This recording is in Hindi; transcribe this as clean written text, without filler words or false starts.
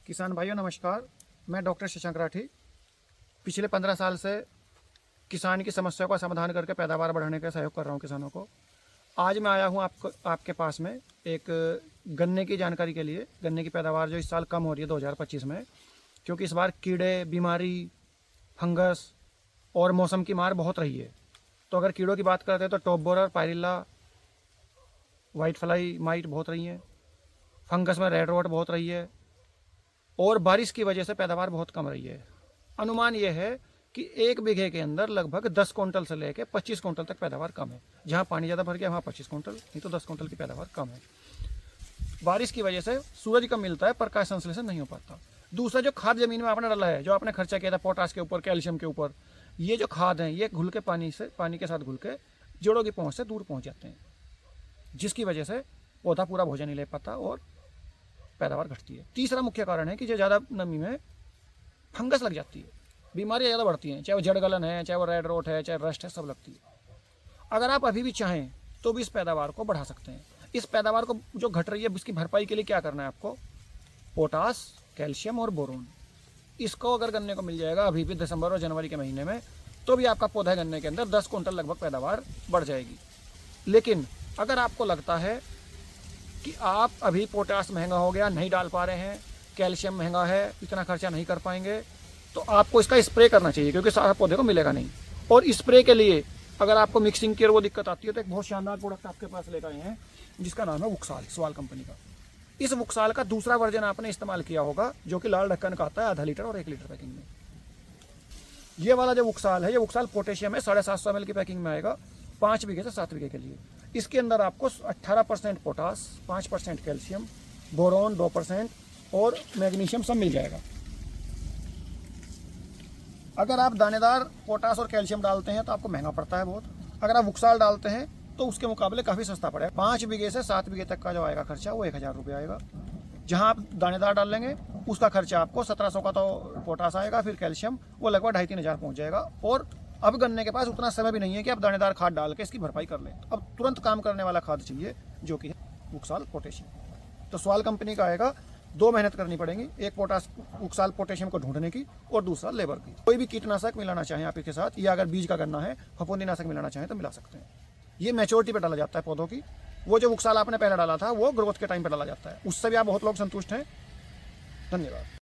किसान भाइयों नमस्कार। मैं डॉक्टर शशांक राठी पिछले 15 साल से किसान की समस्या का समाधान करके पैदावार बढ़ाने का सहयोग कर रहा हूं किसानों को। आज मैं आया हूं आपके पास में एक गन्ने की जानकारी के लिए। गन्ने की पैदावार जो इस साल कम हो रही है 2025 में, क्योंकि इस बार कीड़े, बीमारी, फंगस और मौसम की मार बहुत रही है। तो अगर कीड़ों की बात करते हैं तो top borer, pyrilla, white fly might बहुत रही है। फंगस में रेड रॉट बहुत रही है और बारिश की वजह से पैदावार बहुत कम रही है। अनुमान यह है कि 1 बीघे के अंदर लगभग 10 कुंटल से लेकर 25 कुंटल तक पैदावार कम है। जहाँ पानी ज़्यादा भर गया वहाँ 25 कुंटल, नहीं तो 10 कुंटल की पैदावार कम है। बारिश की वजह से सूरज कम मिलता है, प्रकाश संश्लेषण नहीं हो पाता। दूसरा, जो खाद जमीन में आपने डाला है, जो आपने खर्चा किया था पोटास के ऊपर, कैल्शियम के ऊपर, ये जो खाद हैं ये घुल के पानी के साथ घुल के जड़ों की पहुँच से दूर पहुँच जाते हैं, जिसकी वजह से पौधा पूरा भोजन नहीं ले पाता और पैदावार घटती है। तीसरा मुख्य कारण है कि जो ज़्यादा नमी में फंगस लग जाती है, बीमारियाँ ज़्यादा बढ़ती हैं, चाहे वो जड़ गलन है, चाहे वो रेड रोट है, चाहे रस्ट है, सब लगती है। अगर आप अभी भी चाहें तो भी इस पैदावार को बढ़ा सकते हैं। इस पैदावार को जो घट रही है इसकी भरपाई के लिए क्या करना है आपको? पोटास, कैल्शियम और बोरोन, इसको अगर गन्ने को मिल जाएगा अभी भी दिसंबर और जनवरी के महीने में, तो भी आपका पौधा गन्ने के अंदर 10 कुंटल लगभग पैदावार बढ़ जाएगी। लेकिन अगर आपको लगता है कि आप अभी पोटास महंगा हो गया, नहीं डाल पा रहे हैं, कैल्शियम महंगा है, इतना खर्चा नहीं कर पाएंगे, तो आपको इसका स्प्रे करना चाहिए, क्योंकि सारा पौधे को मिलेगा नहीं। और स्प्रे के लिए अगर आपको मिक्सिंग की और वो दिक्कत आती है तो एक बहुत शानदार प्रोडक्ट आपके पास लेकर आए हैं, जिसका नाम है वुक्साल, स्वाल कंपनी का। इस वुक्साल का दूसरा वर्जन आपने इस्तेमाल किया होगा, जो कि लाल ढक्कन का आता है, आधा लीटर और 1 लीटर पैकिंग में। ये वाला जो वुक्साल है, ये वुक्साल पोटेशियम है, 750 ml की पैकिंग में आएगा 5 बीघे से 7 बीघे के लिए। इसके अंदर आपको 18% पोटास, 5% कैल्शियम, बोरोन 2% और मैग्नीशियम सब मिल जाएगा। अगर आप दानेदार पोटास और कैल्शियम डालते हैं तो आपको महंगा पड़ता है बहुत। अगर आप वुक्साल डालते हैं तो उसके मुकाबले काफ़ी सस्ता पड़ेगा। 5 बीघे से 7 बीघे तक का जो आएगा खर्चा वो 1000 रुपये आएगा। जहाँ आप दानेदार डाल लेंगे उसका खर्चा आपको 1700 का तो पोटास आएगा, फिर कैल्शियम वो लगभग 2500-3000 हज़ार पहुँच जाएगा। और अब गन्ने के पास उतना समय भी नहीं है कि आप दानेदार खाद डाल के इसकी भरपाई कर लें। अब तुरंत काम करने वाला खाद चाहिए, जो कि है वुक्साल पोटेशियम। तो स्वाल कंपनी का आएगा। 2 मेहनत करनी पड़ेगी, एक वुक्साल पोटेशियम को ढूंढने की और दूसरा लेबर की। कोई भी कीटनाशक मिलाना चाहें आप इसके साथ, या अगर बीज का गन्ना है फफूंदीनाशक मिलाना चाहें तो मिला सकते हैं। ये मैच्योरिटी पर डाला जाता है पौधों की। वो जो वुक्साल आपने पहले डाला था वो ग्रोथ के टाइम पर डाला जाता है, उससे भी आप बहुत लोग संतुष्ट हैं। धन्यवाद।